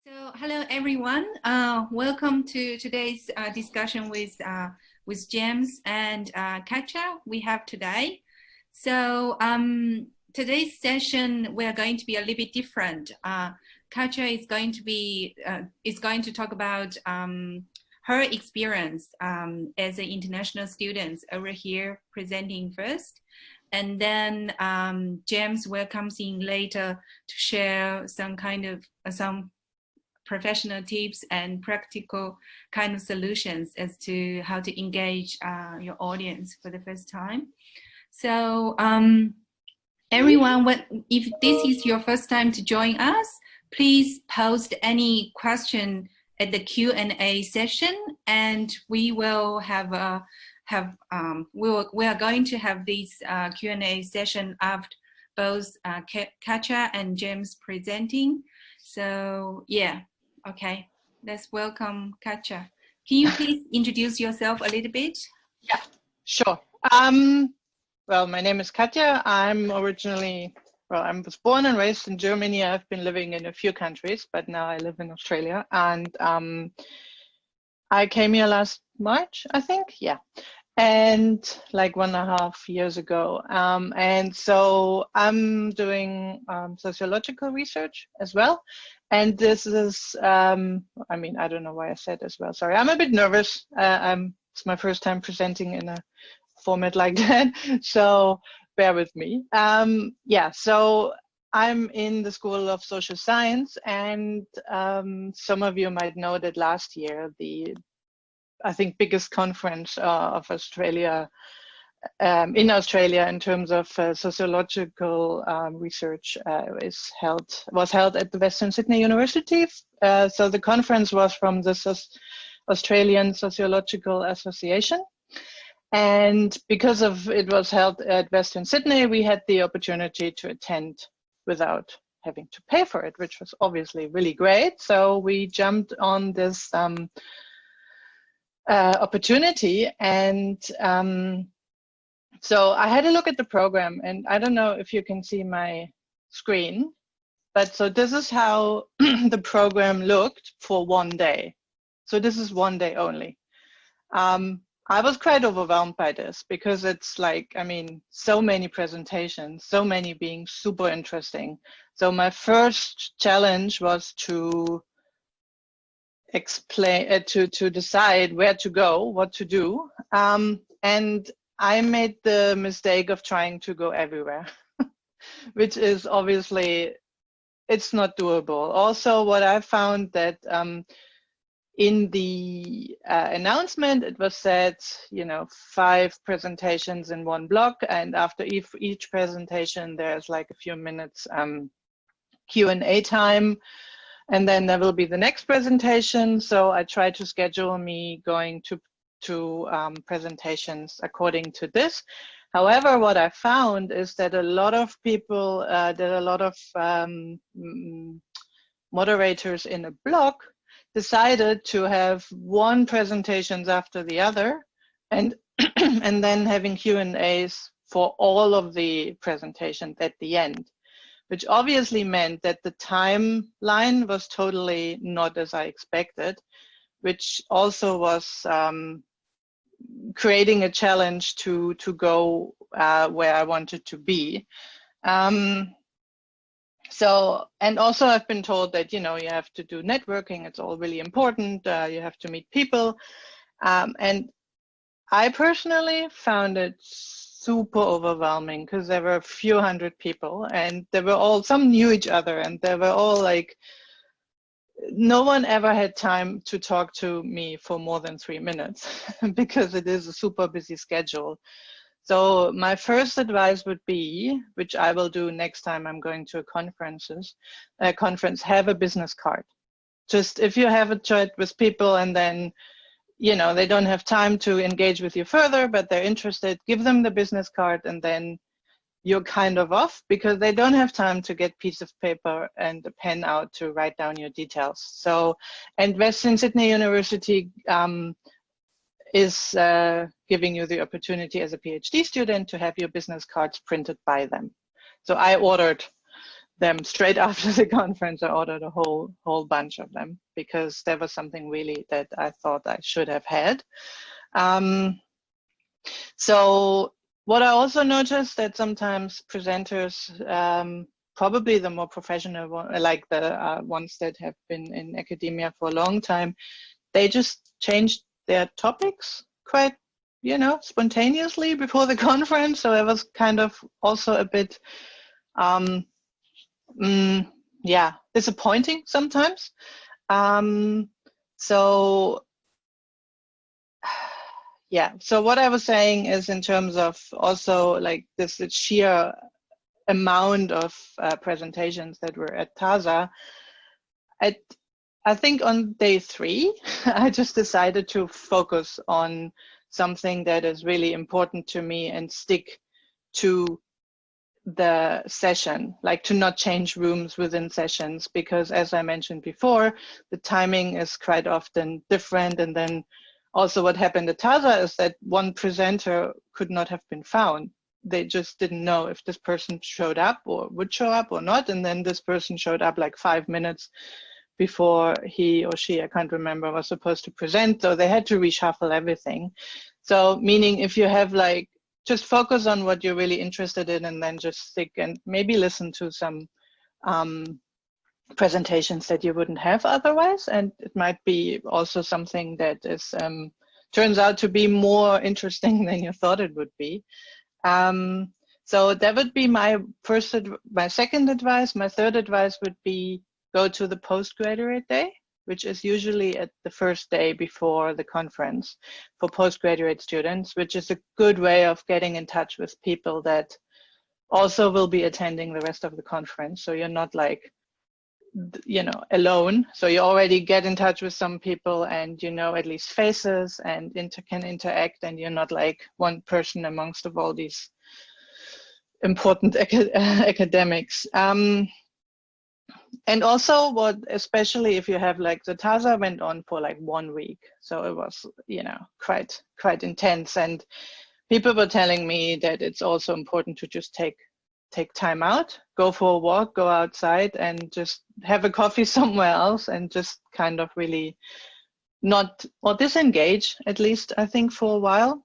So, hello everyone. Welcome to today's discussion with James and Katja we have today. So, today's session we are going to be a little bit different. Katja is going to talk about her experience as an international student over here presenting first. And then James will come in later to share some kind of some professional tips and practical kind of solutions as to how to engage your audience for the first time. So everyone, if this is your first time to join us, please post any question at the Q&A session, and we will we are going to have this Q&A session after both Katja and James presenting. So yeah. Okay, let's welcome Katja. Can you please introduce yourself a little bit? Yeah, sure. Well, my name is Katja. I was born and raised in Germany. I've been living in a few countries, but now I live in Australia. And I came here last March, I think. Yeah. And like 1.5 years ago. And so I'm doing sociological research as well. And this is, I mean, I don't know why I said as well. Sorry, I'm a bit nervous. It's my first time presenting in a format like that. So bear with me. Yeah, so I'm in the School of Social Science. And some of you might know that last year, I think biggest conference of Australia in Australia in terms of sociological research was held at the Western Sydney University. So the conference was from the Australian Sociological Association, and because of it was held at Western Sydney, we had the opportunity to attend without having to pay for it, which was obviously really great. So we jumped on this opportunity, and so I had a look at the program, and I don't know if you can see my screen, but so this is how the program looked for one day. So this is one day only. I was quite overwhelmed by this because it's like, I mean, so many presentations, so many being super interesting. So my first challenge was to explain, to decide where to go, what to do. And I made the mistake of trying to go everywhere, which is obviously, it's not doable. Also, what I found that in the announcement, it was said, 5 presentations in one block. And after each presentation, there's like a few minutes Q&A time. And then there will be the next presentation. So I tried to schedule me going to presentations according to this. However, what I found is that a lot of people, moderators in a block decided to have one presentations after the other, and and then having Q&As for all of the presentations at the end, which obviously meant that the timeline was totally not as I expected, which also was creating a challenge to go where I wanted to be. So, and also I've been told that, you have to do networking. It's all really important. You have to meet people. And I personally found it super overwhelming because there were a few hundred people, and they were all, some knew each other, and they were all like, no one ever had time to talk to me for more than 3 minutes because it is a super busy schedule. So my first advice would be, which I will do next time I'm going to a conference, have a business card. Just if you have a chat with people and then, they don't have time to engage with you further, but they're interested, give them the business card, and then you're kind of off because they don't have time to get piece of paper and a pen out to write down your details. So, and Western Sydney University is giving you the opportunity as a PhD student to have your business cards printed by them. So I ordered them straight after the conference. I ordered a whole bunch of them because there was something really that I thought I should have had. So what I also noticed that sometimes presenters, probably the more professional one, like the ones that have been in academia for a long time, they just changed their topics quite, spontaneously before the conference. So it was kind of also a bit, disappointing sometimes. So what I was saying is, in terms of also like this sheer amount of presentations that were at TASA, I think on day 3, I just decided to focus on something that is really important to me and stick to the session, like to not change rooms within sessions, because as I mentioned before, the timing is quite often different. And then also what happened at TASA is that one presenter could not have been found. They just didn't know if this person showed up or would show up or not. And then this person showed up like 5 minutes before he or she, I can't remember, was supposed to present. So they had to reshuffle everything. So meaning if you have like, just focus on what you're really interested in, and then just stick and maybe listen to some presentations that you wouldn't have otherwise. And it might be also something that is turns out to be more interesting than you thought it would be. So that would be my second advice. My third advice would be go to the postgraduate day, which is usually at the first day before the conference for postgraduate students, which is a good way of getting in touch with people that also will be attending the rest of the conference. So you're not like, alone. So you already get in touch with some people and at least faces and can interact, and you're not like one person amongst of all these important academics. And also especially if you have like, the TASA went on for like 1 week. So it was, quite intense. And people were telling me that it's also important to just take time out, go for a walk, go outside and just have a coffee somewhere else and just kind of really disengage, at least I think, for a while.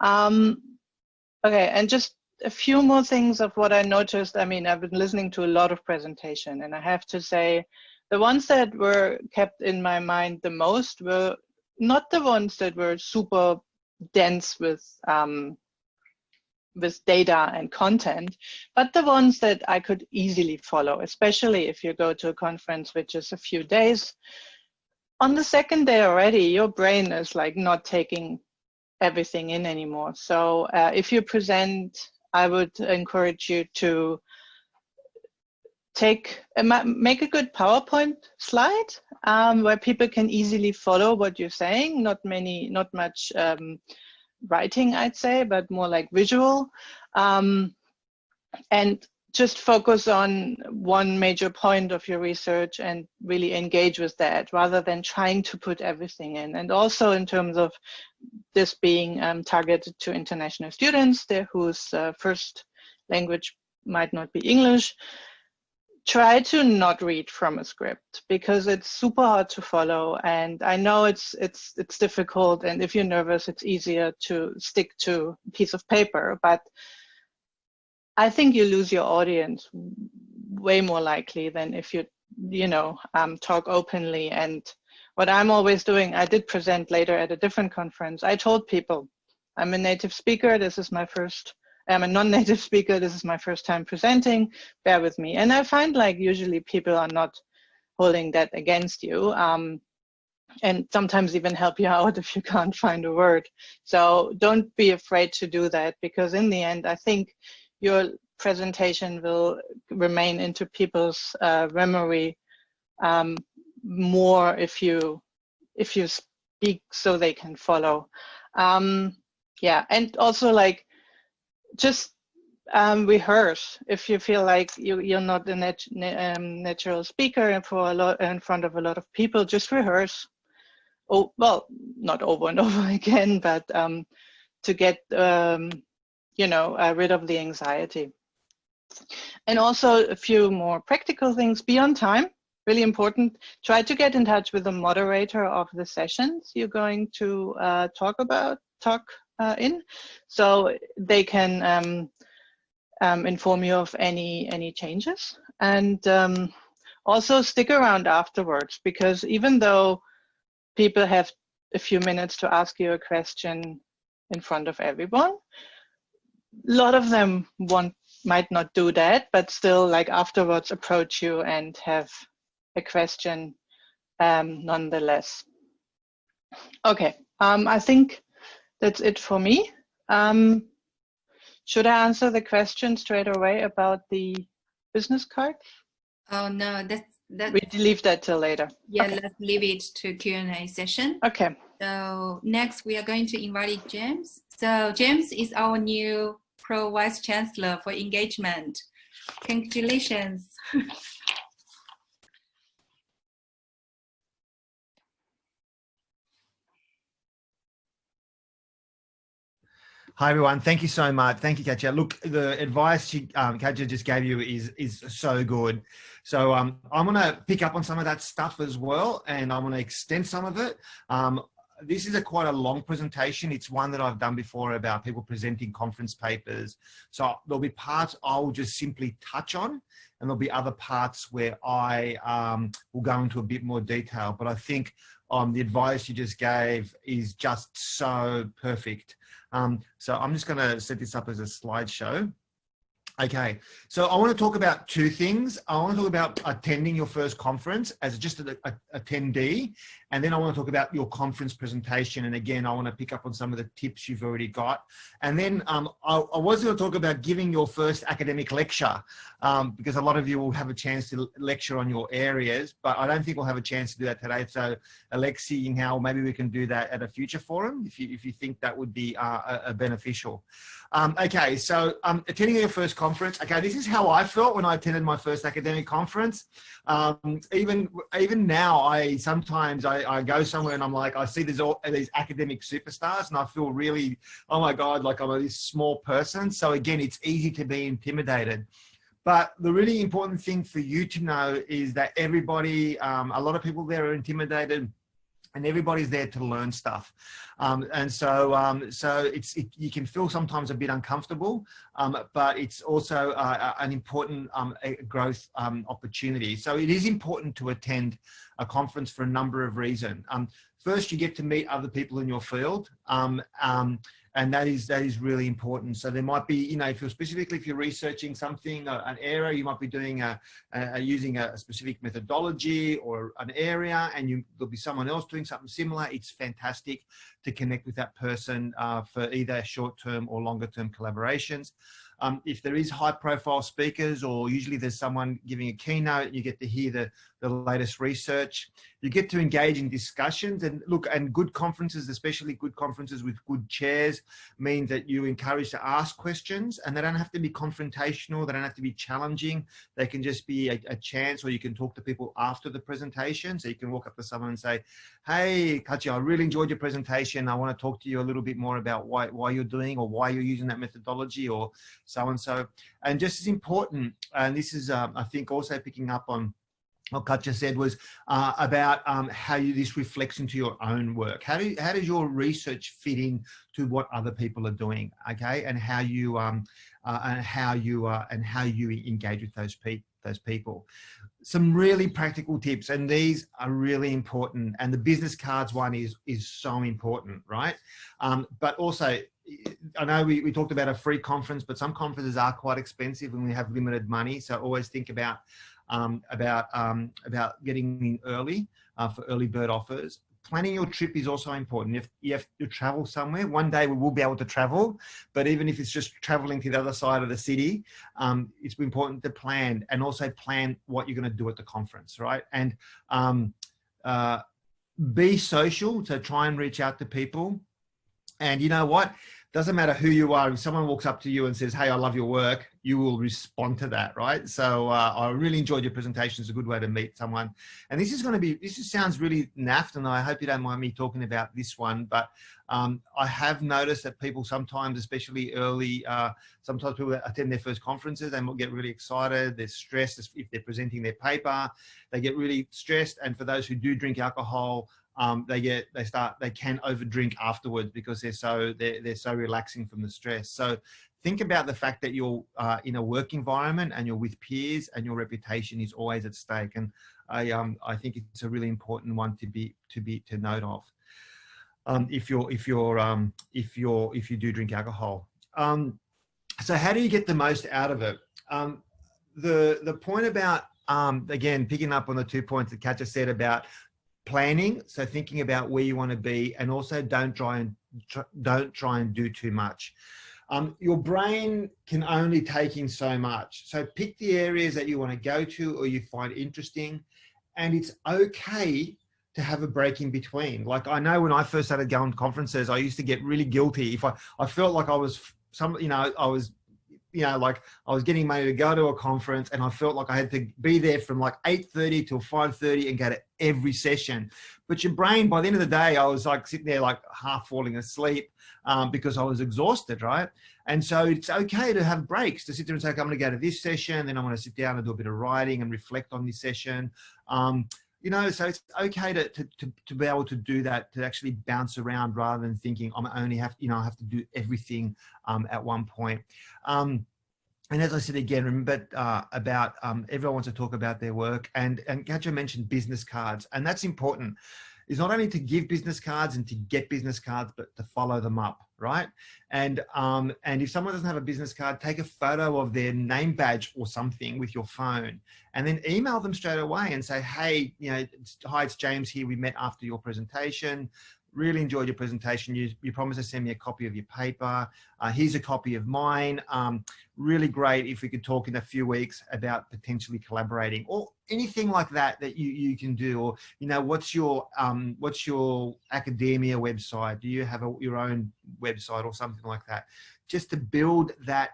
Okay, and just a few more things of what I noticed. I mean, I've been listening to a lot of presentation, and I have to say the ones that were kept in my mind the most were not the ones that were super dense with data and content, but the ones that I could easily follow, especially if you go to a conference which is a few days. On the second day already, your brain is like not taking everything in anymore. So if you present, I would encourage you to make a good PowerPoint slide where people can easily follow what you're saying. Not much writing, I'd say, but more like visual. And just focus on one major point of your research and really engage with that rather than trying to put everything in. And also in terms of this being targeted to international students whose first language might not be English, try to not read from a script, because it's super hard to follow. And I know it's difficult, and if you're nervous, it's easier to stick to a piece of paper, but I think you lose your audience way more likely than if you talk openly. And what I'm always doing, I did present later at a different conference. I told people, I'm a native speaker. I'm a non-native speaker. This is my first time presenting. Bear with me. And I find like usually people are not holding that against you. And sometimes even help you out if you can't find a word. So don't be afraid to do that, because in the end, I think your presentation will remain into people's memory more if you speak so they can follow. And also like just rehearse. If you feel like you're not a natural speaker in front of a lot of people, just rehearse. Oh, well, not over and over again, but to get rid of the anxiety. And also a few more practical things. Be on time, really important. Try to get in touch with the moderator of the sessions you're going to talk in, so they can inform you of any changes. And also stick around afterwards, because even though people have a few minutes to ask you a question in front of everyone, a lot of them might not do that, but still, like, afterwards approach you and have a question nonetheless. Okay, I think that's it for me. Should I answer the question straight away about the business card? Oh no, We leave that till later. Yeah, okay. Let's leave it to Q&A session. Okay. So next we are going to invite James. So James is our new Pro Vice Chancellor for engagement. Congratulations. Hi, everyone. Thank you so much. Thank you, Katja. Look, the advice Katja just gave you is so good. So I'm going to pick up on some of that stuff as well, and I'm going to extend some of it. This is quite a long presentation. It's one that I've done before about people presenting conference papers. So there'll be parts I'll just simply touch on, and there'll be other parts where I will go into a bit more detail. But I think the advice you just gave is just so perfect. So I'm just going to set this up as a slideshow. Okay, so I want to talk about two things. I want to talk about attending your first conference as just an attendee, and then I want to talk about your conference presentation. And again, I want to pick up on some of the tips you've already got. And then I was going to talk about giving your first academic lecture, because a lot of you will have a chance to lecture on your areas, but I don't think we'll have a chance to do that today. So Alexi and Hal, maybe we can do that at a future forum if you think that would be beneficial. Okay, so attending your first conference. Okay, this is how I felt when I attended my first academic conference. Even now, I sometimes go somewhere and I'm like, I see these academic superstars and I feel really, oh my God, like I'm this small person. So again, it's easy to be intimidated. But the really important thing for you to know is that everybody, a lot of people there are intimidated, and everybody's there to learn stuff. And so you can feel sometimes a bit uncomfortable, but it's also an important growth opportunity. So it is important to attend a conference for a number of reasons. First, you get to meet other people in your field. And that is really important. So there might be, you know, if you're researching something, an area, you might be doing using a specific methodology or an area, and there'll be someone else doing something similar. It's fantastic to connect with that person for either short-term or longer-term collaborations. If there is high-profile speakers, or usually there's someone giving a keynote, you get to hear the latest research. You get to engage in discussions, and look, and good conferences, especially good conferences with good chairs, mean that you encourage to ask questions, and they don't have to be confrontational. They don't have to be challenging. They can just be a chance, or you can talk to people after the presentation. So you can walk up to someone and say, hey, Katja, I really enjoyed your presentation. I want to talk to you a little bit more about why you're doing, or why you're using that methodology, or so-and-so. And just as important, and this is, I think, also picking up on what Katja said, was about how this reflects into your own work. How does your research fit in to what other people are doing? Okay, and how you engage with those people. Some really practical tips, and these are really important. And the business cards one is so important, right? But also, I know we talked about a free conference, but some conferences are quite expensive and we have limited money. So always think about getting in early for early bird offers. Planning your trip is also important. If you have to travel somewhere, one day we will be able to travel, but even if it's just traveling to the other side of the city, it's important to plan, and also plan what you're going to do at the conference, right? And be social, so try and reach out to people. And you know what? doesn't matter who you are. If someone walks up to you and says, hey, I love your work, you will respond to that, right? So I really enjoyed your presentation. It's a good way to meet someone. And this is going to be, sounds really naff, and I hope you don't mind me talking about this one, but I have noticed that people sometimes, especially early, sometimes people that attend their first conferences, they might get really excited. They're stressed if they're presenting their paper. They get really stressed. And for those who do drink alcohol, they can overdrink afterwards because they're so relaxing from the stress. So think about the fact that you're in a work environment and you're with peers, and your reputation is always at stake. And I think it's a really important one to note of. If you do drink alcohol. So how do you get the most out of it? The point about again, picking up on the 2 points that Katja said about planning, so thinking about where you want to be, and also don't try and do too much. Your brain can only take in so much. So pick the areas that you want to go to or you find interesting, and it's okay to have a break in between. Like, I know when I first started going to conferences, I used to get really guilty if I felt like I was like I was getting money to go to a conference, and I felt like I had to be there from like 8:30 till 5:30 and go to every session. But your brain, by the end of the day, I was like sitting there like half falling asleep because I was exhausted, right? And so it's okay to have breaks, to sit there and say, okay, I'm going to go to this session, then I'm going to sit down and do a bit of writing and reflect on this session. So it's okay to be able to do that, to actually bounce around rather than thinking I have to do everything at one point. And as I said again, remember about everyone wants to talk about their work, and Katja mentioned business cards, and that's important. Is not only to give business cards and to get business cards, but to follow them up, right? And if someone doesn't have a business card, take a photo of their name badge or something with your phone, and then email them straight away and say, hey, hi, it's James here. We met after your presentation. Really enjoyed your presentation. You promised to send me a copy of your paper. Here's a copy of mine. Really great if we could talk in a few weeks about potentially collaborating, or anything like that you can do. Or what's your academia website? Do you have your own website or something like that? Just to build that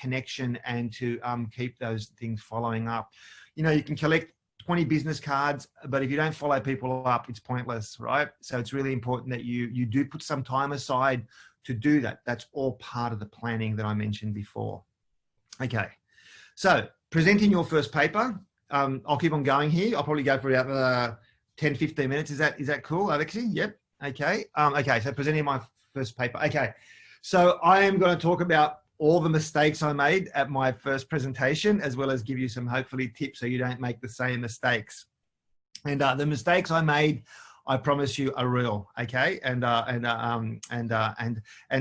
connection and to keep those things following up. You can collect 20 business cards, but if you don't follow people up, it's pointless, right? So it's really important that you do put some time aside to do that. That's all part of the planning that I mentioned before. Okay, so presenting your first paper. I'll keep on going here. I'll probably go for about 10, 15 minutes. Is that cool, Alexi? Yep. Okay. Okay, so presenting my first paper. Okay, so I am going to talk about all the mistakes I made at my first presentation, as well as give you some hopefully tips so you don't make the same mistakes. And the mistakes I made, I promise you, are real. Okay, and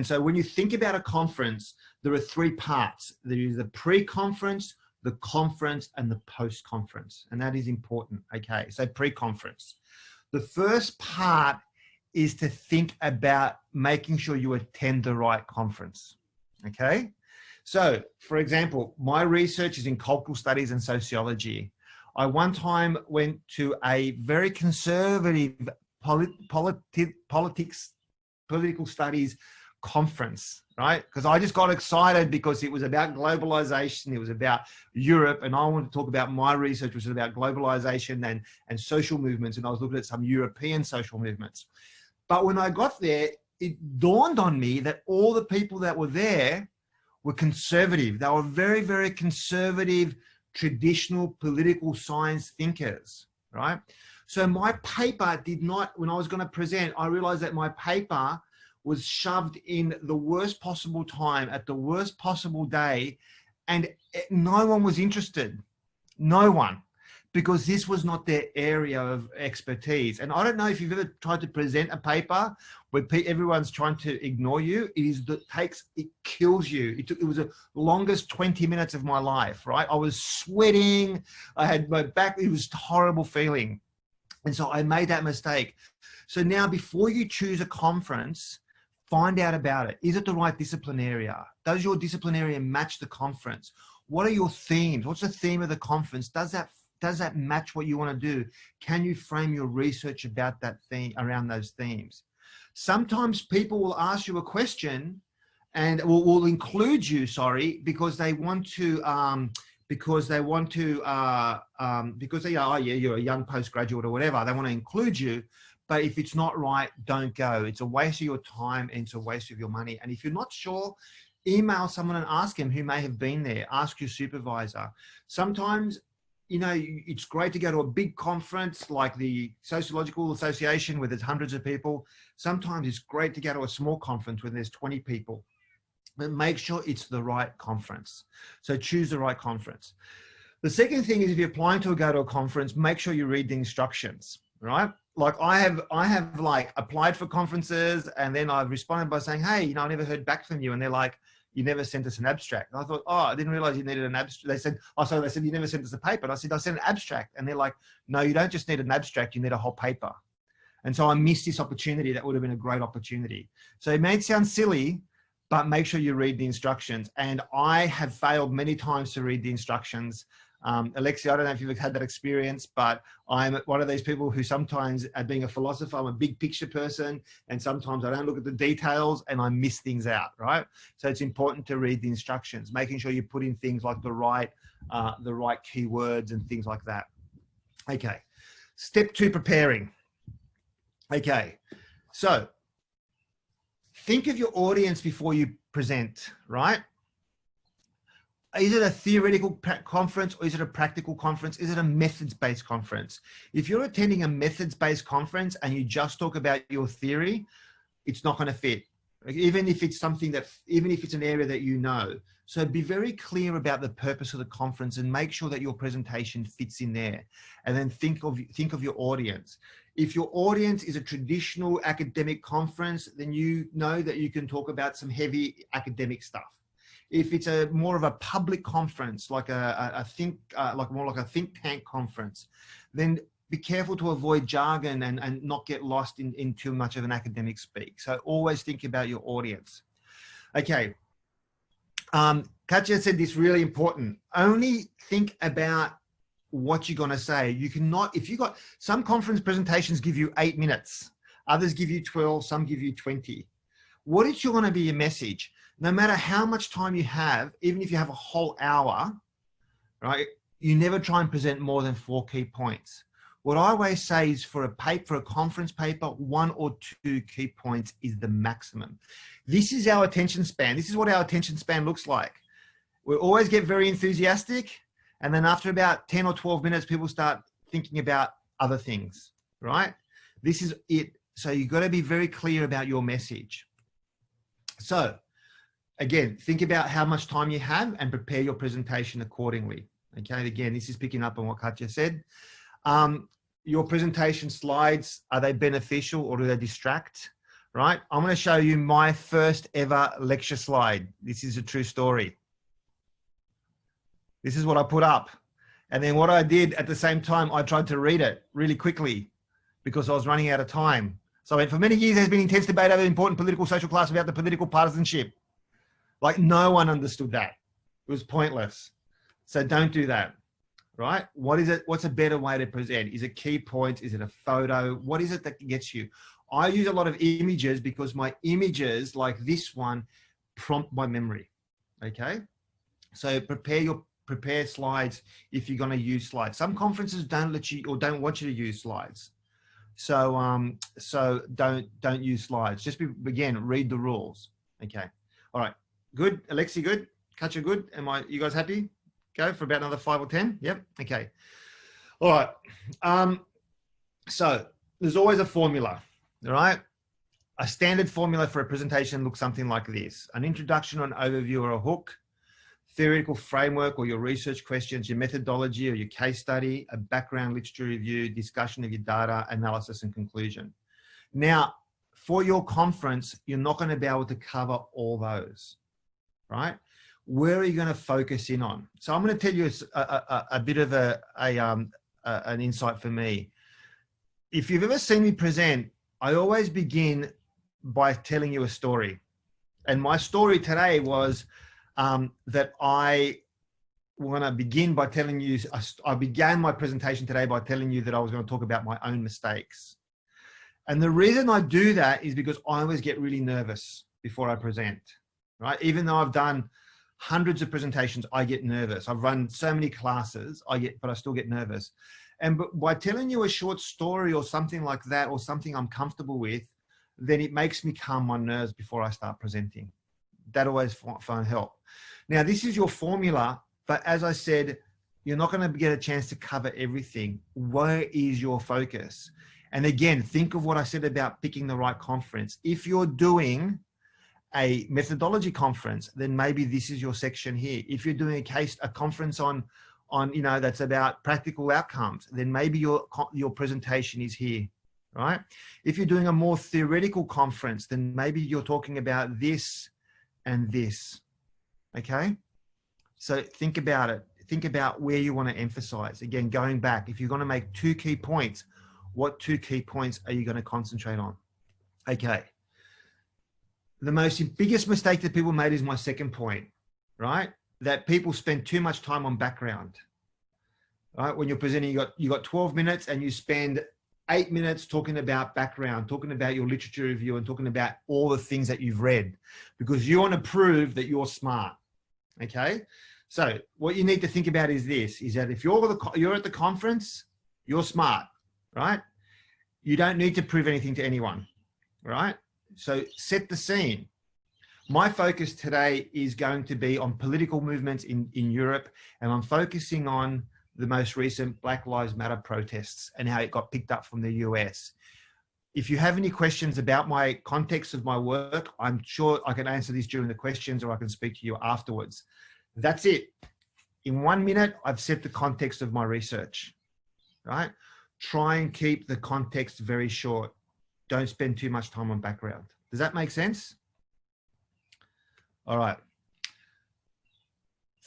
so when you think about a conference, there are three parts. There is the pre-conference, the conference, and the post-conference, and that is important. Okay, so pre-conference. The first part is to think about making sure you attend the right conference. Okay, so for example, my research is in cultural studies and sociology. I one time went to a very conservative political studies conference, right? Because I just got excited because it was about globalization, it was about Europe, and I wanted to talk about my research, which was about globalization and social movements, and I was looking at some European social movements. But when I got there, it dawned on me that all the people that were there were conservative. They were very, very conservative, traditional political science thinkers, right? So my paper did not, when I was going to present, I realized that my paper was shoved in the worst possible time at the worst possible day, and no one was interested. No one. Because this was not their area of expertise. And I don't know if you've ever tried to present a paper where everyone's trying to ignore you. It kills you. It was the longest 20 minutes of my life, right? I was sweating. I had my back. It was a horrible feeling. And so I made that mistake. So now before you choose a conference, find out about it. Is it the right discipline area? Does your discipline area match the conference? What are your themes? What's the theme of the conference? Does that match what you want to do? Can you frame your research about that theme, around those themes? Sometimes people will ask you a question and will include you, sorry, because they want to, because they are, oh yeah, you're a young postgraduate or whatever, they want to include you. But if it's not right, don't go. It's a waste of your time and it's a waste of your money. And if you're not sure, email someone and ask them who may have been there. Ask your supervisor. Sometimes, you know, it's great to go to a big conference like the Sociological Association where there's hundreds of people. Sometimes it's great to go to a small conference where there's 20 people. But make sure it's the right conference. So choose the right conference. The second thing is, if you're applying to go to a conference, make sure you read the instructions, right? Like I have like applied for conferences and then I've responded by saying, hey, you know, I never heard back from you. And they're like, you never sent us an abstract. And I thought, oh, I didn't realize you needed an abstract. They said, oh, sorry, they said, you never sent us a paper. And I said, I sent an abstract. And they're like, no, you don't just need an abstract, you need a whole paper. And so I missed this opportunity. That would have been a great opportunity. So it may sound silly, but make sure you read the instructions. And I have failed many times to read the instructions. Alexia, I don't know if you've had that experience, but I'm one of these people who sometimes, being a philosopher, I'm a big picture person, and sometimes I don't look at the details and I miss things out, right? So it's important to read the instructions, making sure you put in things like the right keywords and things like that. Okay, step 2, preparing. Okay, so think of your audience before you present, right? Is it a theoretical conference or is it a practical conference? Is it a methods-based conference? If you're attending a methods-based conference and you just talk about your theory, it's not going to fit. Even if it's something that, even if it's an area that you know. So be very clear about the purpose of the conference and make sure that your presentation fits in there. And then think of your audience. If your audience is a traditional academic conference, then you know that you can talk about some heavy academic stuff. If it's more of a public conference, like more like a think tank conference, then be careful to avoid jargon and not get lost in too much of an academic speak. So always think about your audience. Okay. Katja said this really important. Only think about what you're going to say. You cannot, if you got, some conference presentations give you 8 minutes, others give you 12, some give you 20. What is going to be your message? No matter how much time you have, even if you have a whole hour, right, you never try and present more than 4 key points. What I always say is for a conference paper, 1 or 2 key points is the maximum. This is our attention span. This is what our attention span looks like. We always get very enthusiastic, and then after about 10 or 12 minutes, people start thinking about other things, right? This is it. So you've got to be very clear about your message. So again, think about how much time you have and prepare your presentation accordingly. Okay, again, this is picking up on what Katja said. Your presentation slides, are they beneficial or do they distract? Right? I'm going to show you my first ever lecture slide. This is a true story. This is what I put up. And then what I did at the same time, I tried to read it really quickly because I was running out of time. So for many years, there's been intense debate over the important political social class about the political partisanship. Like no one understood that. It was pointless. So don't do that, right? What is it? What's a better way to present? Is it key points? Is it a photo? What is it that gets you? I use a lot of images because my images like this one prompt my memory, okay? So prepare slides if you're going to use slides. Some conferences don't let you or don't want you to use slides. So don't use slides. Just again, read the rules. Okay. All right. Good. Alexi, good. Katja, good. You guys happy? Go for about another 5 or 10. Yep. Okay. All right. So there's always a formula, all right? A standard formula for a presentation looks something like this: an introduction, an overview or a hook, theoretical framework or your research questions, your methodology or your case study, a background literature review, discussion of your data, analysis and conclusion. Now, for your conference, you're not going to be able to cover all those, right? Where are you going to focus in on? So I'm going to tell you a bit of an insight for me. If you've ever seen me present, I always begin by telling you a story. And my story today was that I want to begin by telling you, I began my presentation today by telling you that I was going to talk about my own mistakes. And the reason I do that is because I always get really nervous before I present. right? Even though I've done hundreds of presentations, I get nervous. I've run so many classes, but I still get nervous. And by telling you a short story or something like that, or something I'm comfortable with, then it makes me calm my nerves before I start presenting. That always find help. Now, this is your formula, but as I said, you're not going to get a chance to cover everything. Where is your focus? And again, think of what I said about picking the right conference. If you're doing a methodology conference, then maybe this is your section here. If you're doing a conference on that's about practical outcomes, then maybe your presentation is here, right? If you're doing a more theoretical conference, then maybe you're talking about this and this. Okay, so think about it. Think about where you want to emphasize. Again, going back, if you're going to make 2 key points, what 2 key points are you going to concentrate on? Okay. The biggest mistake that people made is my second point, right? That people spend too much time on background, right? When you're presenting, you got 12 minutes and you spend 8 minutes talking about background, talking about your literature review, and talking about all the things that you've read, because you want to prove that you're smart. Okay. So what you need to think about is that if you're at the conference, you're smart, right? You don't need to prove anything to anyone, right? So set the scene. My focus today is going to be on political movements in Europe, and I'm focusing on the most recent Black Lives Matter protests and how it got picked up from the US. If you have any questions about my context of my work, I'm sure I can answer these during the questions, or I can speak to you afterwards. That's it. In 1 minute, I've set the context of my research, right? Try and keep the context very short. Don't spend too much time on background. Does that make sense? All right.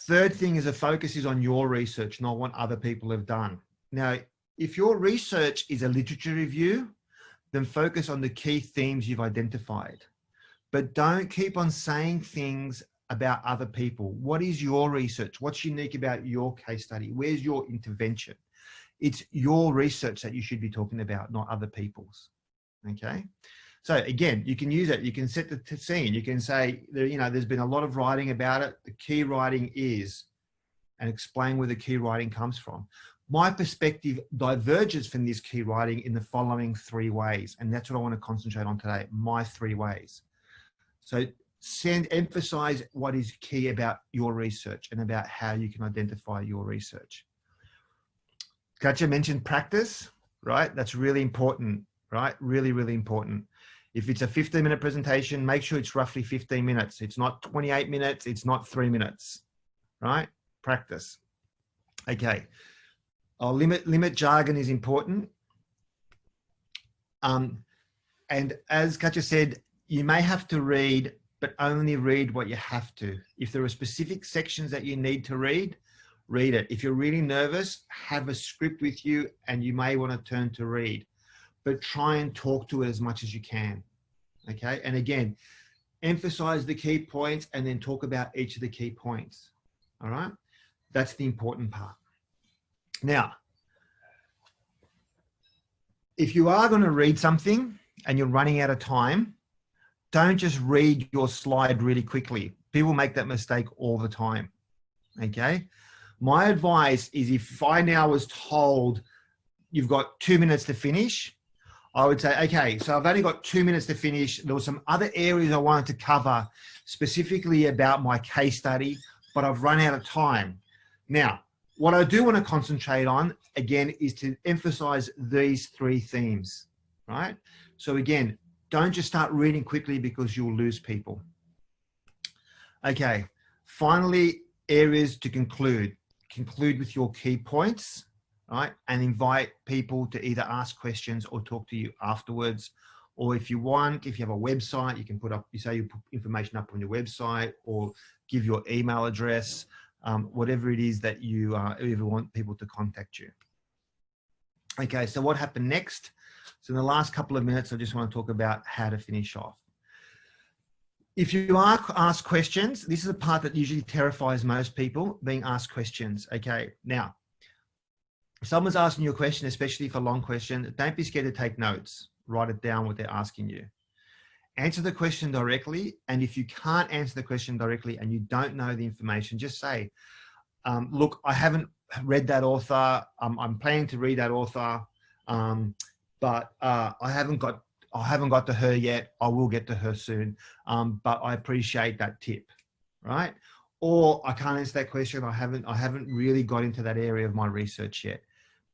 Third thing is, a focus is on your research, not what other people have done. Now, if your research is a literature review, then focus on the key themes you've identified. But don't keep on saying things about other people. What is your research? What's unique about your case study? Where's your intervention? It's your research that you should be talking about, not other people's. Okay. So again, you can use it. You can set the scene. You can say, there's been a lot of writing about it. The key writing is, and explain where the key writing comes from. My perspective diverges from this key writing in the following 3 ways. And that's what I want to concentrate on today, my 3 ways. So emphasize what is key about your research and about how you can identify your research. Katja mentioned practice, right? That's really important, right? Really, really important. If it's a 15-minute presentation, make sure it's roughly 15 minutes. It's not 28 minutes. It's not 3 minutes, right? Practice. Okay. Limit jargon is important. And as Katja said, you may have to read, but only read what you have to. If there are specific sections that you need to read it. If you're really nervous, have a script with you and you may want to turn to read, but try and talk to it as much as you can. Okay. And again, emphasize the key points and then talk about each of the key points. All right. That's the important part. Now, if you are going to read something and you're running out of time, don't just read your slide really quickly. People make that mistake all the time. Okay. My advice is, if I now was told you've got 2 minutes to finish, I would say, okay, so I've only got 2 minutes to finish. There were some other areas I wanted to cover specifically about my case study, but I've run out of time. Now, what I do want to concentrate on, again, is to emphasize these 3 themes, right? So again, don't just start reading quickly because you'll lose people. Okay, finally, areas to conclude. Conclude with your key points, right? And invite people to either ask questions or talk to you afterwards. Or if you want, if you have a website, you can put information up on your website, or give your email address, whatever it is that you ever want people to contact you. Okay, so what happened next? So in the last couple of minutes, I just want to talk about how to finish off. If you are asked questions, this is a part that usually terrifies most people, being asked questions. Okay, now, if someone's asking you a question, especially if a long question, don't be scared to take notes. Write it down what they're asking you. answer the question directly. And if you can't answer the question directly and you don't know the information, just say, look, I haven't read that author. I'm planning to read that author, but I haven't got to her yet. I will get to her soon. But I appreciate that tip, right? Or I can't answer that question. I haven't really got into that area of my research yet.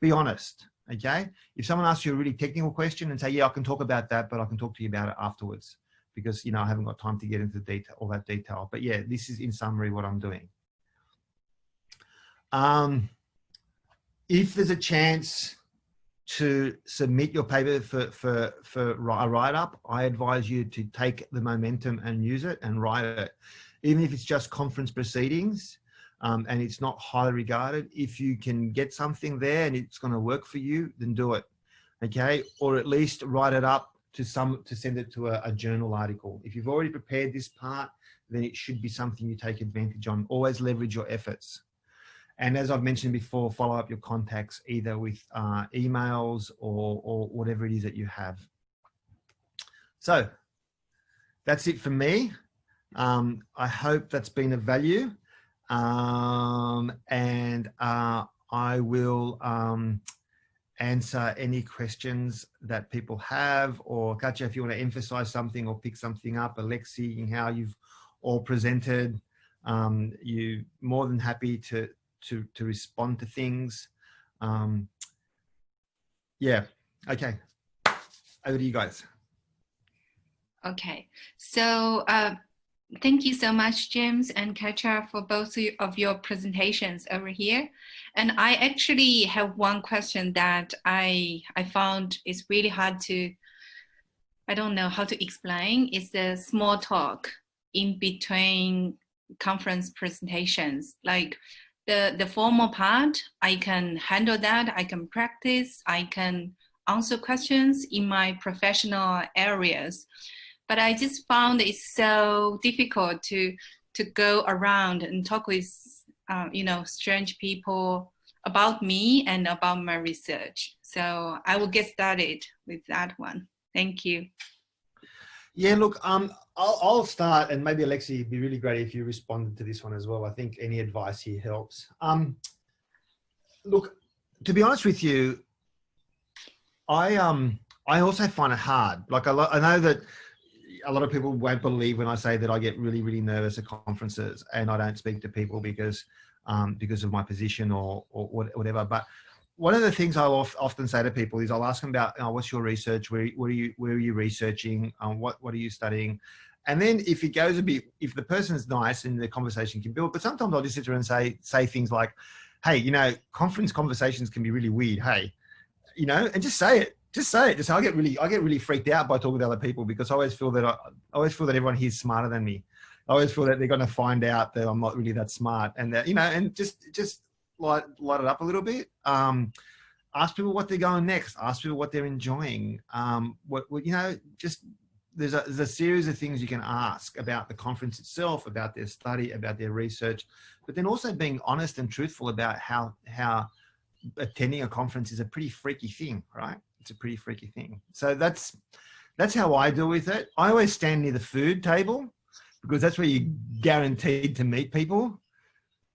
Be honest, okay? If someone asks you a really technical question and say, yeah, I can talk about that, but I can talk to you about it afterwards because, you know, I haven't got time to get into all that detail. But yeah, this is in summary what I'm doing. If there's a chance to submit your paper for a write-up, I advise you to take the momentum and use it and write it. Even if it's just conference proceedings and it's not highly regarded, if you can get something there and it's going to work for you, then do it, okay? Or at least write it up to send it to a journal article. If you've already prepared this part, then it should be something you take advantage on. Always leverage your efforts. And as I've mentioned before, follow up your contacts either with emails or whatever it is that you have. So that's it for me. I hope that's been of value. And I will answer any questions that people have, or Katja, if you want to emphasize something or pick something up, Alexi, how you've all presented, you're more than happy to respond to things. Yeah, okay, over to you guys. Okay, so thank you so much, James and Katja, for both of your presentations over here. And I actually have one question that I found is really hard to, I don't know how to explain. It's the small talk in between conference presentations. Like the formal part, I can handle that. I can practice. I can answer questions in my professional areas. But I just found it so difficult to go around and talk with, you know, strange people about me and about my research. So I will get started with that one. Thank you. Yeah, look, I'll start, and maybe Alexi, it'd be really great if you responded to this one as well. I think any advice here helps. Look, to be honest with you, I also find it hard. Like I know that a lot of people won't believe when I say that I get really, really nervous at conferences and I don't speak to people because of my position or whatever. But one of the things I'll often say to people is I'll ask them about, what's your research? Where are you researching? What are you studying? And then if it goes a bit, if the person's nice and the conversation can build, but sometimes I'll just sit there and say things like, hey, you know, conference conversations can be really weird. Hey, you know, and just say it. Just say it. Just I get really freaked out by talking to other people because I always feel that everyone here is smarter than me. I always feel that they're going to find out that I'm not really that smart, and that, you know, and just light it up a little bit. Ask people what they're going next. Ask people what they're enjoying. What you know, just there's a series of things you can ask about the conference itself, about their study, about their research, but then also being honest and truthful about how attending a conference is a pretty freaky thing, right? It's a pretty freaky thing. So that's how I deal with it. I always stand near the food table because that's where you're guaranteed to meet people.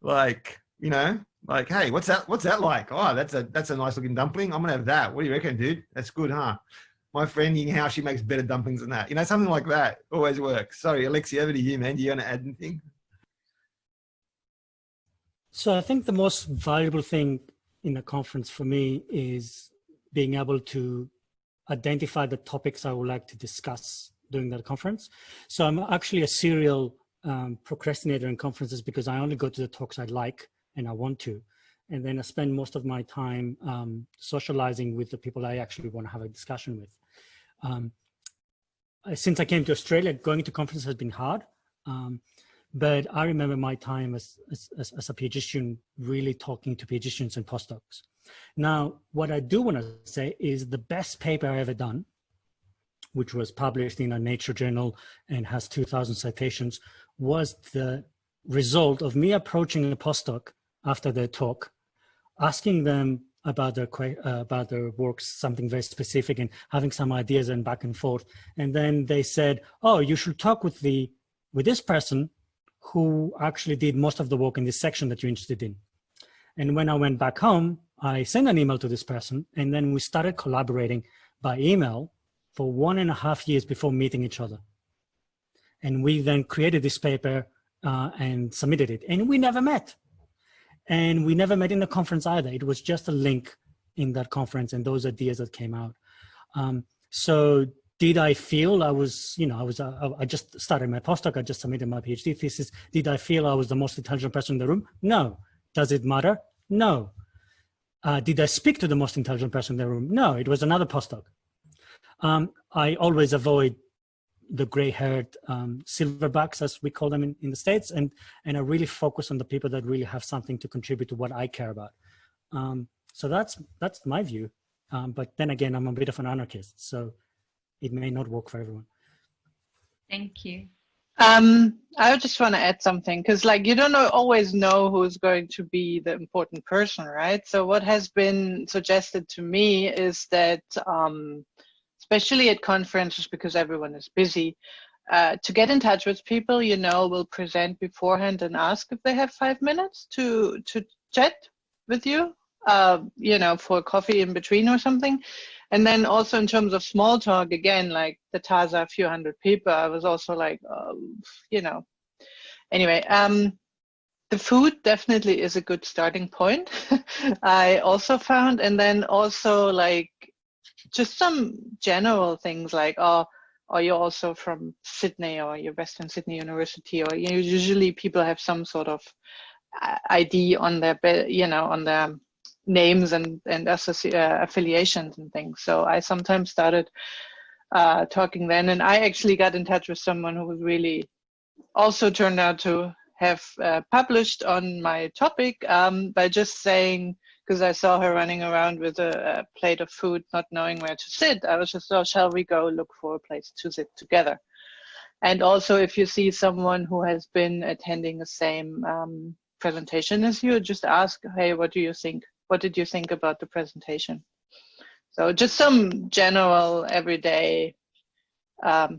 Like, you know, like, hey, what's that like? Oh, that's a nice looking dumpling. I'm gonna have that. What do you reckon, dude? That's good, huh? My friend, you know how she makes better dumplings than that. You know, something like that always works. Sorry, Alexi, over to you, man. Do you want to add anything? So I think the most valuable thing in a conference for me is being able to identify the topics I would like to discuss during that conference. So I'm actually a serial procrastinator in conferences because I only go to the talks I like and I want to. And then I spend most of my time socializing with the people I actually want to have a discussion with. Since I came to Australia, going to conferences has been hard. But I remember my time as a PhD student really talking to PhD students and postdocs. Now, what I do want to say is the best paper I ever done, which was published in a Nature journal and has 2,000 citations, was the result of me approaching a postdoc after their talk, asking them about their works, something very specific, and having some ideas and back and forth. And then they said, "Oh, you should talk with this person who actually did most of the work in this section that you're interested in." And when I went back home, I sent an email to this person, and then we started collaborating by email for 1.5 years before meeting each other. And we then created this paper and submitted it. And we never met. And we never met in the conference either. It was just a link in that conference and those ideas that came out. So did I feel I was, I just started my postdoc, I just submitted my PhD thesis. Did I feel I was the most intelligent person in the room? No. Does it matter? No. Did I speak to the most intelligent person in the room? No, it was another postdoc. I always avoid the gray-haired silverbacks, as we call them in the States, and I really focus on the people that really have something to contribute to what I care about. So that's my view. But then again, I'm a bit of an anarchist, so it may not work for everyone. Thank you. I just want to add something, because you don't always know who's going to be the important person, right? So what has been suggested to me is that especially at conferences, because everyone is busy, to get in touch with people, will present beforehand and ask if they have 5 minutes to chat with you, for coffee in between or something. And then also in terms of small talk, again, like the TASA, a few hundred people, I was also like, anyway, the food definitely is a good starting point. I also found, and then also just some general things like, are you also from Sydney, or you're Western Sydney University, or usually people have some sort of ID on their, on their names and affiliations and things. So I sometimes started talking then, and I actually got in touch with someone who was really also turned out to have published on my topic by just saying, because I saw her running around with a plate of food, not knowing where to sit. I was just, oh, shall we go look for a place to sit together? And also, if you see someone who has been attending the same presentation as you, just ask, hey, what do you think? What did you think about the presentation? So just some general everyday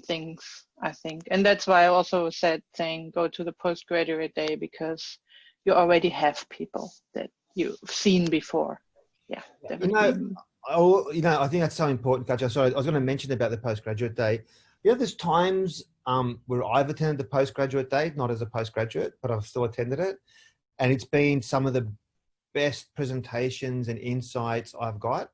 things, I think. And that's why I also saying go to the postgraduate day, because you already have people that you've seen before. Yeah, definitely. I think that's so important, Katja. Sorry, I was going to mention about the postgraduate day. There's times where I've attended the postgraduate day, not as a postgraduate, but I've still attended it. And it's been some of the best presentations and insights I've got.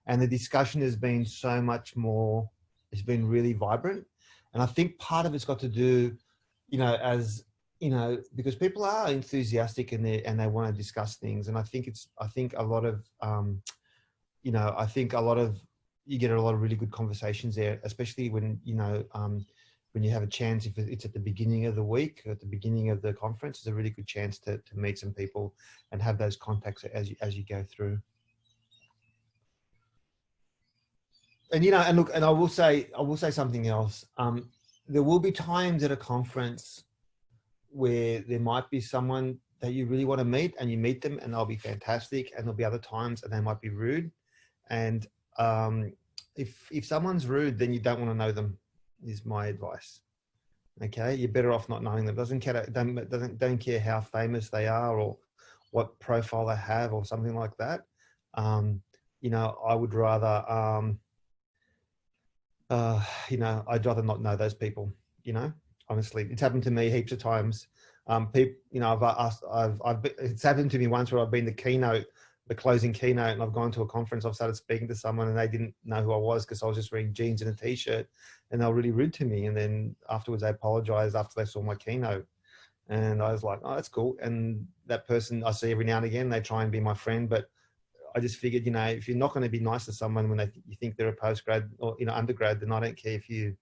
And the discussion has been so much more, it's been really vibrant. And I think part of it's got to do, because people are enthusiastic and they want to discuss things. And I think a lot of, you get a lot of really good conversations there, especially when you have a chance, if it's at the beginning of the week, or at the beginning of the conference, it's a really good chance to meet some people and have those contacts as you go through. And and I will say something else. There will be times at a conference where there might be someone that you really want to meet, and you meet them and they'll be fantastic, and there'll be other times and they might be rude. And if someone's rude, then you don't want to know them, is my advice. Okay, you're better off not knowing them. Don't care how famous they are or what profile they have or something like that. I would rather I'd rather not know those people. Honestly, it's happened to me heaps of times. It's happened to me once where I've been the closing keynote, and I've gone to a conference, I've started speaking to someone and they didn't know who I was because I was just wearing jeans and a t-shirt, and they were really rude to me. And then afterwards they apologized after they saw my keynote, and I was like, oh, that's cool. And that person I see every now and again, they try and be my friend, but I just figured, if you're not going to be nice to someone when you think they're a postgrad or undergrad, then I don't care if I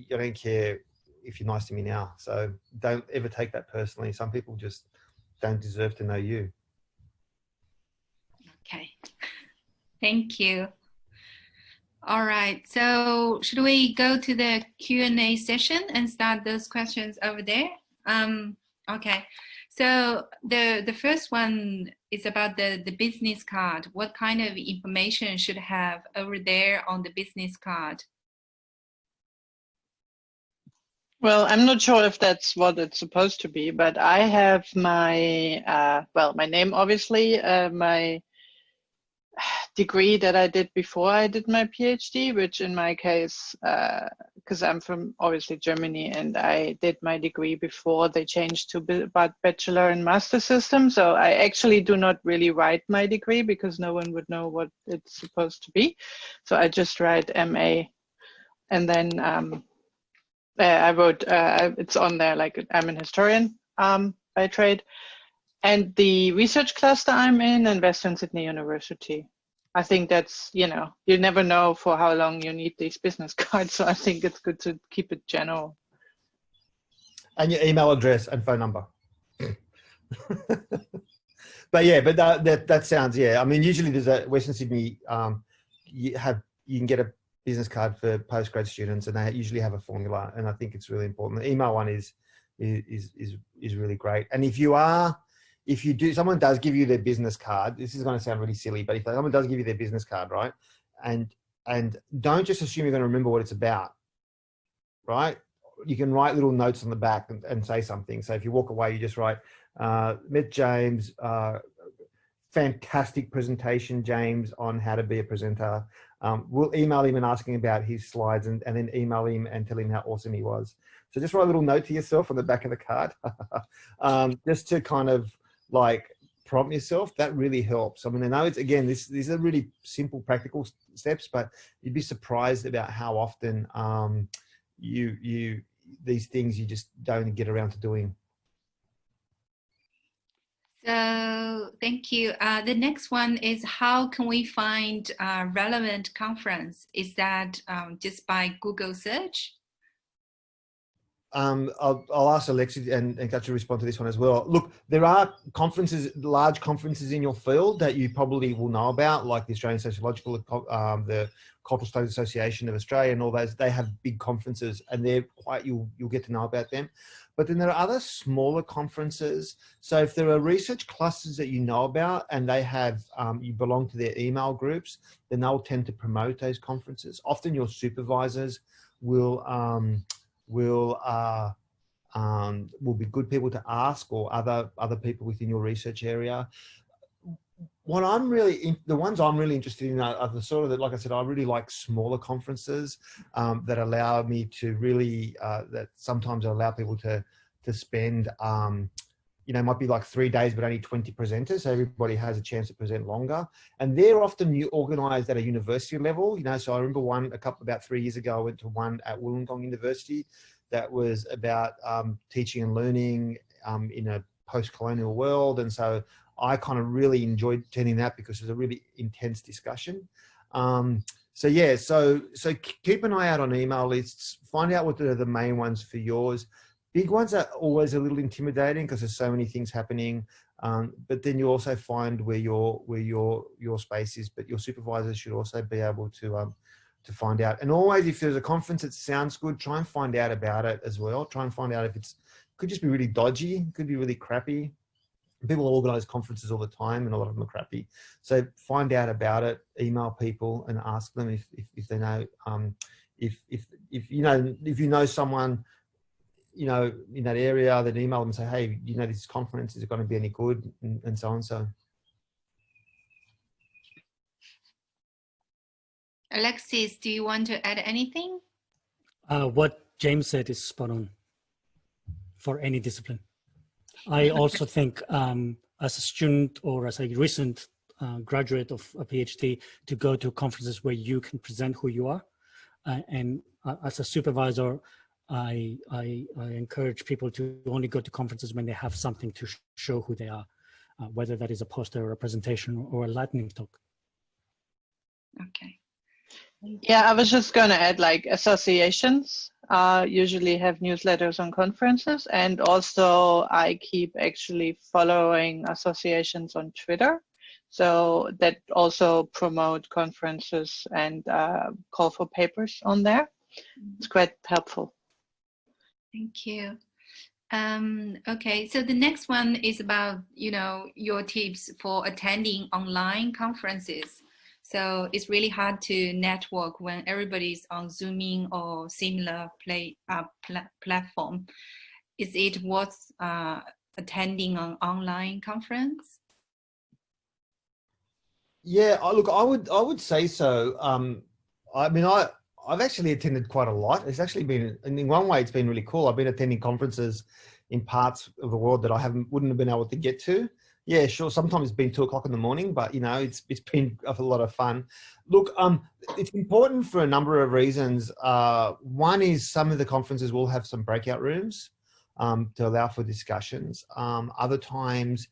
don't care if you're nice to me now. So don't ever take that personally. Some people just don't deserve to know you. Okay, thank you. All right, so should we go to the Q&A session and start those questions over there? Okay, So the first one is about the business card. What kind of information should have over there on the business card? Well, I'm not sure if that's what it's supposed to be, but I have my, well, my name, obviously, my degree that I did before I did my PhD, which in my case, because I'm from obviously Germany and I did my degree before they changed to bachelor and master system. So I actually do not really write my degree because no one would know what it's supposed to be. So I just write MA, and then I wrote, it's on there, like I'm an historian by trade. And the research cluster I'm in Western Sydney University. I think that's, you never know for how long you need these business cards. So I think it's good to keep it general. And your email address and phone number. But yeah, but that sounds, yeah. I mean, usually there's a Western Sydney, you can get a business card for postgrad students, and they usually have a formula, and I think it's really important. The email one is really great. And if someone does give you their business card, this is going to sound really silly, but if someone does give you their business card, right, and don't just assume you're going to remember what it's about, right? You can write little notes on the back and say something. So if you walk away, you just write, met James, fantastic presentation, James, on how to be a presenter. We'll email him and ask him about his slides, and then email him and tell him how awesome he was. So just write a little note to yourself on the back of the card, just to kind of like prompt yourself. That really helps. I mean, I know it's, again, these are really simple, practical steps, but you'd be surprised about how often these things you just don't get around to doing. So thank you. The next one is, how can we find relevant conference? Is that just by Google search? I'll ask Alexi and Katja to respond to this one as well. Look, there are conferences, large conferences in your field that you probably will know about, like the Australian Sociological, the Cultural Studies Association of Australia, and all those. They have big conferences, and they're quite, you'll get to know about them. But then there are other smaller conferences. So if there are research clusters that you know about and they have, you belong to their email groups, then they'll tend to promote those conferences. Often your supervisors will be good people to ask, or other people within your research area. The ones I'm really interested in are the sort of, like I said, I really like smaller conferences that allow me to really, that sometimes allow people to spend, might be like 3 days, but only 20 presenters. So everybody has a chance to present longer. And they're often organized at a university level, so I remember about 3 years ago, I went to one at Wollongong University that was about teaching and learning in a post-colonial world. And so I kind of really enjoyed attending that because it was a really intense discussion. So yeah, so keep an eye out on email lists, find out what are the main ones for yours. Big ones are always a little intimidating because there's so many things happening. But then you also find where your space is, but your supervisors should also be able to find out. And always, if there's a conference that sounds good, try and find out about it as well. Try and find out if could just be really dodgy, could be really crappy. People organize conferences all the time, and a lot of them are crappy. So find out about it, email people and ask them if they know, if you know someone, in that area, then email them and say, hey, this conference, is it going to be any good, and so on. So. Alexis, do you want to add anything? What James said is spot on for any discipline. I also think as a student or as a recent graduate of a PhD, to go to conferences where you can present who you are. And as a supervisor, I encourage people to only go to conferences when they have something to show who they are, whether that is a poster or a presentation or a lightning talk. Okay. Yeah, I was just going to add, like, associations usually have newsletters on conferences, and also I keep actually following associations on Twitter, so that also promote conferences and call for papers on there. It's quite helpful. Thank you. Okay, so the next one is about, your tips for attending online conferences. So it's really hard to network when everybody's on Zooming or similar platform. Is it worth attending an online conference? Yeah, look, I would say so. I mean, I've actually attended quite a lot. It's actually been, in one way, it's been really cool. I've been attending conferences in parts of the world that I wouldn't have been able to get to. Yeah, sure. Sometimes it's been 2 o'clock in the morning, but it's been a lot of fun. Look, it's important for a number of reasons. One is some of the conferences will have some breakout rooms to allow for discussions. Other times,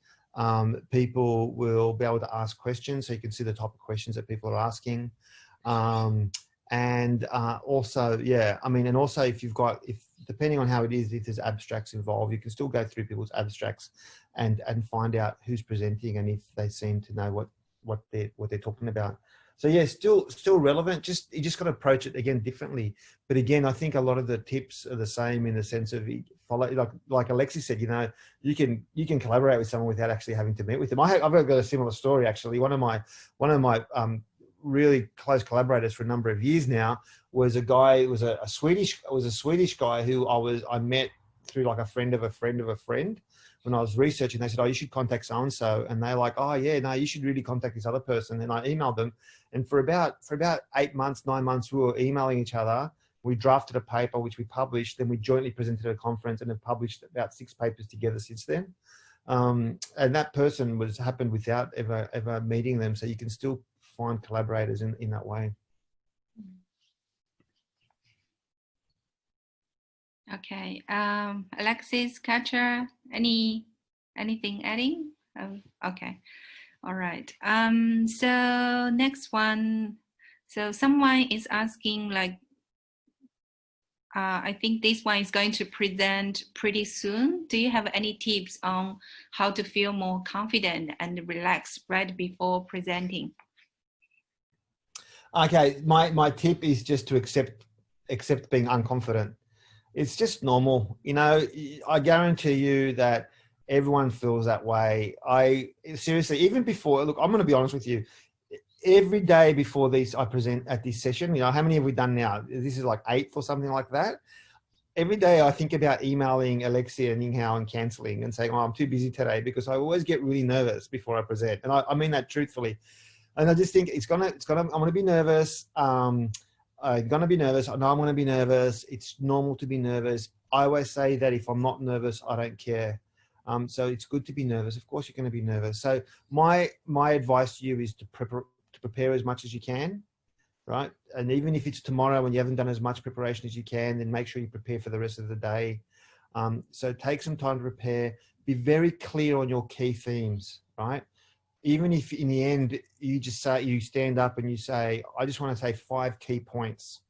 people will be able to ask questions, so you can see the type of questions that people are asking. And also, yeah, I mean, and also if depending on how it is, if there's abstracts involved, you can still go through people's abstracts and find out who's presenting and if they seem to know what they're talking about. So yeah, still relevant. You just got to approach it again differently. But again, I think a lot of the tips are the same in the sense of follow, like Alexis said. You can collaborate with someone without actually having to meet with them. I've got a similar story actually. One of my really close collaborators for a number of years now was a Swedish guy who I met through like a friend of a friend of a friend. When I was researching, they said, "Oh, you should contact so-and-so." And they're like, "Oh yeah, no, you should really contact this other person." And I emailed them. And for about 8 months, 9 months, we were emailing each other. We drafted a paper, which we published. Then we jointly presented at a conference and have published about 6 papers together since then. And that person happened without ever meeting them. So you can still find collaborators in that way. Okay, Alexis, Katja, anything adding? Okay, all right. So next one. So someone is asking, like, I think this one is going to present pretty soon. Do you have any tips on how to feel more confident and relaxed right before presenting? Okay, my tip is just to accept being unconfident. It's just normal. I guarantee you that everyone feels that way. Seriously, even before, look, I'm going to be honest with you. Every day before I present at this session, how many have we done now? This is like 8 or something like that. Every day I think about emailing Alexia and Yinghao and cancelling and saying, "Oh, I'm too busy today," because I always get really nervous before I present. And I mean that truthfully. And I just think I'm going to be nervous. I'm going to be nervous. I know I'm going to be nervous. It's normal to be nervous. I always say that if I'm not nervous, I don't care. So it's good to be nervous. Of course, you're going to be nervous. So my advice to you is to prepare as much as you can, right? And even if it's tomorrow when you haven't done as much preparation as you can, then make sure you prepare for the rest of the day. So take some time to prepare. Be very clear on your key themes, right? Even if in the end you stand up and you say, "I just want to say 5 key points,"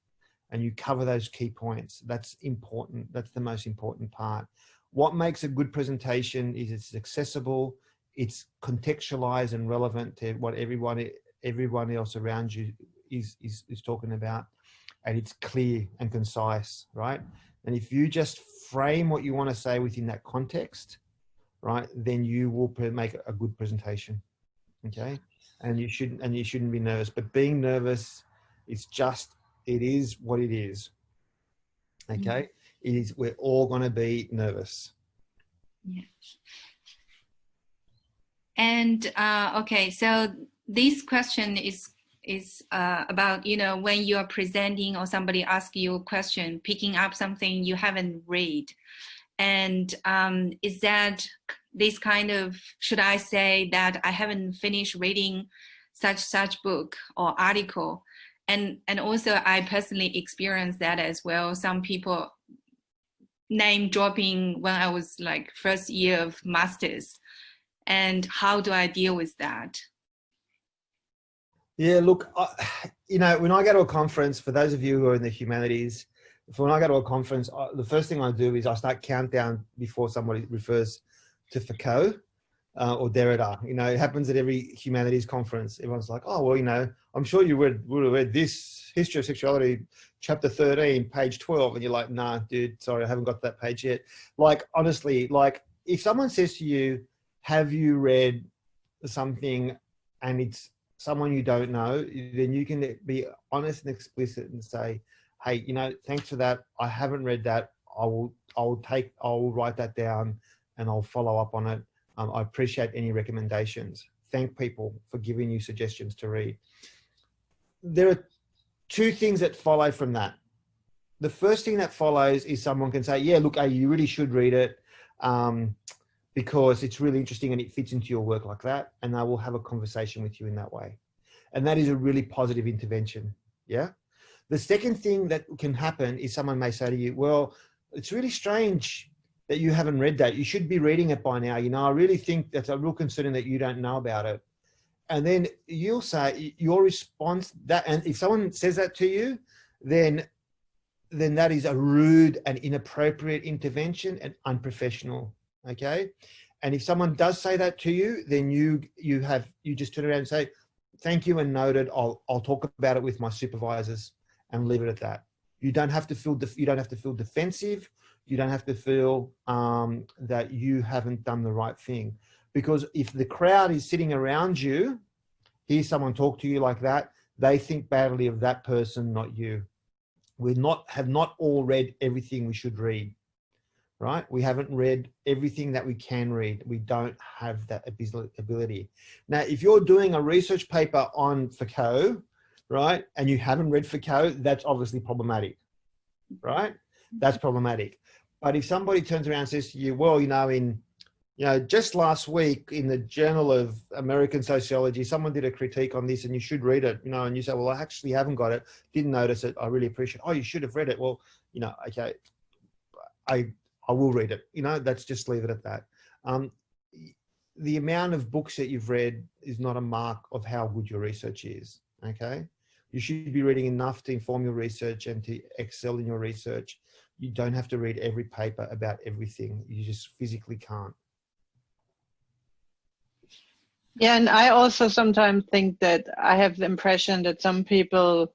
and you cover those key points. That's important. That's the most important part. What makes a good presentation is it's accessible, it's contextualized and relevant to what everyone else around you is talking about, and it's clear and concise, right? And if you just frame what you want to say within that context, right, then you will make a good presentation. Okay, and you shouldn't be nervous. But being nervous is it is what it is. Okay, we're all going to be nervous. Yeah. And okay, so this question is about, when you are presenting or somebody asks you a question, picking up something you haven't read, and is that this kind of, should I say that I haven't finished reading such book or article? And also I personally experienced that as well. Some people name dropping when I was like first year of masters, and how do I deal with that? Yeah, look, when I go to a conference, for those of you who are in the humanities, when I go to a conference, the first thing I do is I start countdown before somebody refers to Foucault. or Derrida. You know, it happens at every humanities conference. Everyone's like, oh, well, you know, I'm sure you would have read this History of Sexuality, chapter 13, page 12. And you're like, nah, dude, sorry, I haven't got that page yet. Like, honestly, like if someone says to you, have you read something and it's someone you don't know, then you can be honest and explicit and say, hey, you know, thanks for that. I haven't read that. I'll write that down and I'll follow up on it. I appreciate any recommendations. Thank people for giving you suggestions to read. There are two things that follow from that. The first thing that follows is someone can say, yeah, look, you really should read it because it's really interesting and it fits into your work like that. And they will have a conversation with you in that way. And that is a really positive intervention. Yeah. The second thing that can happen is someone may say to you, well, it's really strange that you haven't read that. You should be reading it by now. You know, I really think that's a real concern that you don't know about it. And then you'll say your response that, and if someone says that to you, then that is a rude and inappropriate intervention and unprofessional. Okay. And if someone does say that to you, then you just turn around and say, thank you and noted. I'll talk about it with my supervisors and leave it at that. You don't have to feel defensive. You don't have to feel that you haven't done the right thing. Because if the crowd is sitting around you, hear someone talk to you like that, they think badly of that person, not you. We have not all read everything we should read, right? We haven't read everything that we can read. We don't have that ability. Now, if you're doing a research paper on Foucault, right, and you haven't read Foucault, that's obviously problematic, right? That's problematic. But if somebody turns around and says to you, well, just last week in the Journal of American Sociology, someone did a critique on this and you should read it, and you say, well, I actually haven't got it, didn't notice it, I really appreciate it. Oh, you should have read it. Well, okay, I will read it. Let's just leave it at that. The amount of books that you've read is not a mark of how good your research is, okay? You should be reading enough to inform your research and to excel in your research. You don't have to read every paper about everything. You just physically can't. Yeah, and I also sometimes think that I have the impression that some people,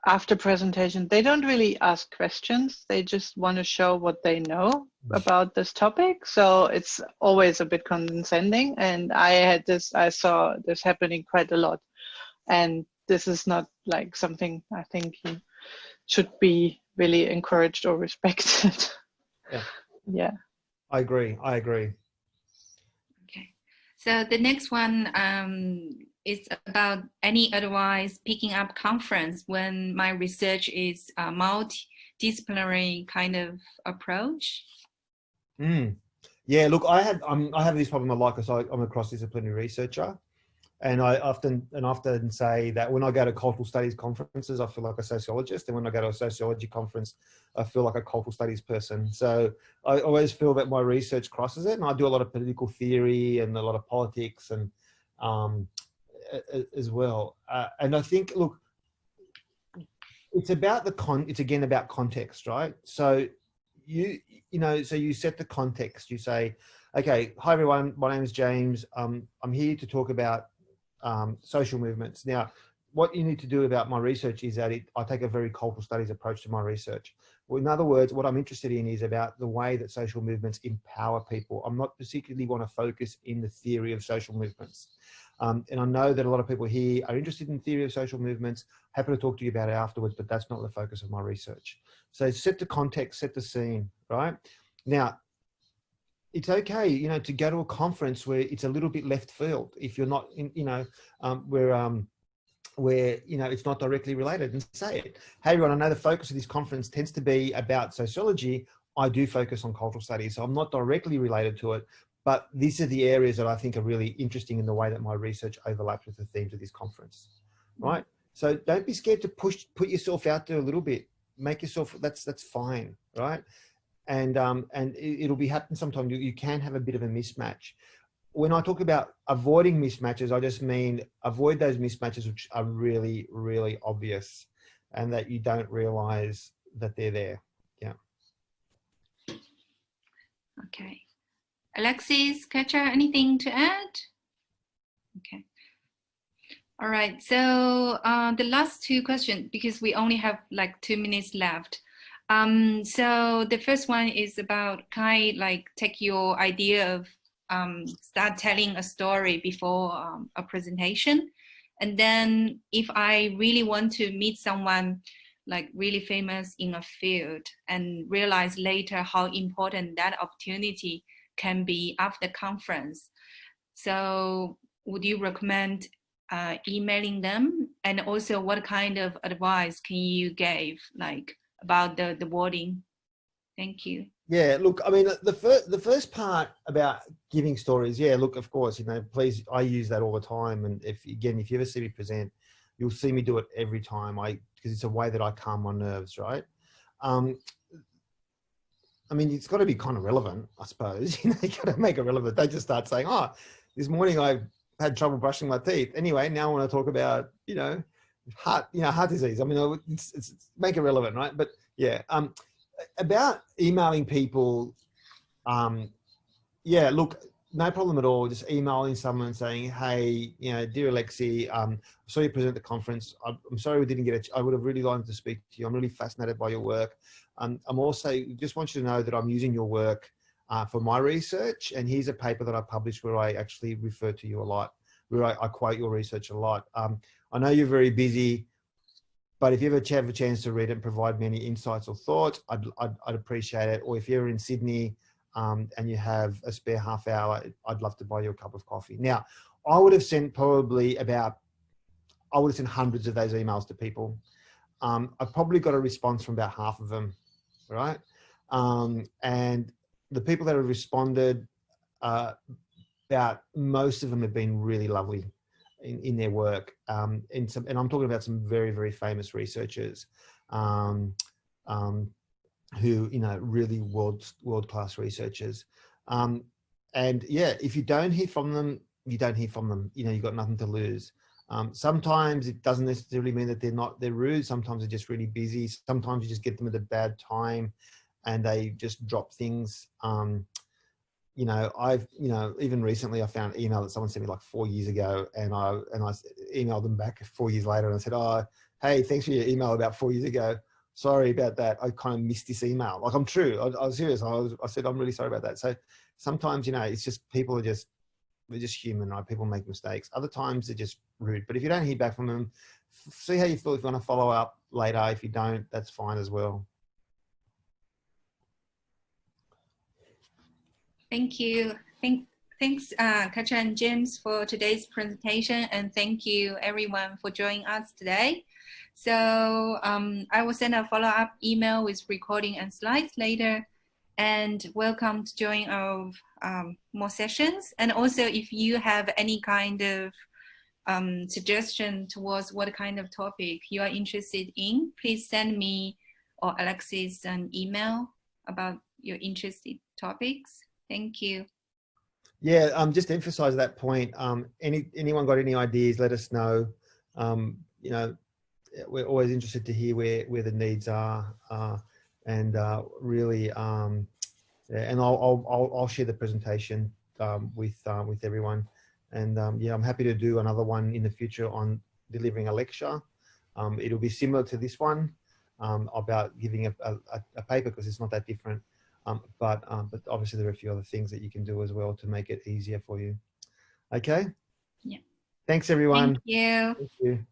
after presentation, they don't really ask questions. They just want to show what they know about this topic. So it's always a bit condescending. And I saw this happening quite a lot. And this is not like something I think you should be really encouraged or respected. Yeah. Yeah. I agree. Okay. So the next one is about any advice picking up conference when my research is a multidisciplinary kind of approach. Yeah, look, I have this problem a lot because I'm a cross-disciplinary researcher. And I often say that when I go to cultural studies conferences, I feel like a sociologist. And when I go to a sociology conference, I feel like a cultural studies person. So I always feel that my research crosses it. And I do a lot of political theory and a lot of politics and as well. And I think, look, it's about it's again about context, right? So so you set the context. You say, okay, hi everyone, my name is James. I'm here to talk about social movements. Now, what you need to do about my research is that I take a very cultural studies approach to my research. Well, in other words, what I'm interested in is about the way that social movements empower people. I'm not particularly want to focus in the theory of social movements. And I know that a lot of people here are interested in theory of social movements. Happy to talk to you about it afterwards, but that's not the focus of my research. So set the context, set the scene, right? Now, it's okay, to go to a conference where it's a little bit left field. If you're not in, where it's not directly related, and say it. Hey, everyone, I know the focus of this conference tends to be about sociology. I do focus on cultural studies, so I'm not directly related to it, but these are the areas that I think are really interesting in the way that my research overlaps with the themes of this conference, right? So don't be scared to put yourself out there a little bit. Make yourself, that's fine, right? And it'll be happening sometimes. You can have a bit of a mismatch. When I talk about avoiding mismatches, I just mean avoid those mismatches which are really, really obvious and that you don't realize that they're there. Yeah. Okay. Alexis, Katja, anything to add? Okay. All right. So the last two questions, because we only have like 2 minutes left. So the first one is about, can I like take your idea of start telling a story before a presentation? And then if I really want to meet someone like really famous in a field and realize later how important that opportunity can be after conference. So would you recommend emailing them? And also what kind of advice can you give like about the wording? Thank you. Yeah, look, I mean, the first part about giving stories, yeah, look, of course, you know, please, I use that all the time. And if you ever see me present, you'll see me do it every time because it's a way that I calm my nerves, right? I mean, it's got to be kind of relevant, I suppose. You know, you got to make it relevant. Don't just start saying, oh, this morning I had trouble brushing my teeth. Anyway, now I want to talk about, heart disease. I mean, it's make it relevant, right? But yeah, about emailing people, yeah, look, no problem at all. Just emailing someone saying, hey, dear Alexi, saw you present at the conference. I'm sorry we didn't get I would have really liked to speak to you. I'm really fascinated by your work. I'm also just want you to know that I'm using your work for my research. And here's a paper that I published where I actually refer to you a lot, where I quote your research a lot. I know you're very busy, but if you ever have a chance to read it and provide me any insights or thoughts, I'd appreciate it. Or if you're in Sydney and you have a spare half hour, I'd love to buy you a cup of coffee. Now, I would have sent hundreds of those emails to people. I've probably got a response from about half of them, right? And the people that have responded, about most of them have been really lovely in their work, and I'm talking about some very, very famous researchers who, really world-class researchers. And yeah, if you don't hear from them, you don't hear from them. You've got nothing to lose. Sometimes it doesn't necessarily mean that they're rude. Sometimes they're just really busy. Sometimes you just get them at a bad time and they just drop things. Even recently I found an email that someone sent me like 4 years ago, and I emailed them back 4 years later and I said, oh, hey, thanks for your email about 4 years ago. Sorry about that. I kind of missed this email. Like, I'm true. I was serious. I said, I'm really sorry about that. So sometimes, it's just people they're just human, right? People make mistakes. Other times they're just rude. But if you don't hear back from them, see how you feel. If you want to follow up later, if you don't, that's fine as well. Thank you. Thanks, Katja and James, for today's presentation, and thank you everyone for joining us today. So I will send a follow-up email with recording and slides later, and welcome to join our more sessions. And also, if you have any kind of suggestion towards what kind of topic you are interested in, please send me or Alexis an email about your interested topics. Thank you. Yeah, just to emphasize that point, anyone got any ideas, let us know. We're always interested to hear where the needs are, and really, yeah, and I'll share the presentation with everyone. And yeah, I'm happy to do another one in the future on delivering a lecture. It'll be similar to this one, about giving a paper, because it's not that different. But obviously there are a few other things that you can do as well to make it easier for you. Okay. Yeah. Thanks everyone. Thank you. Thank you.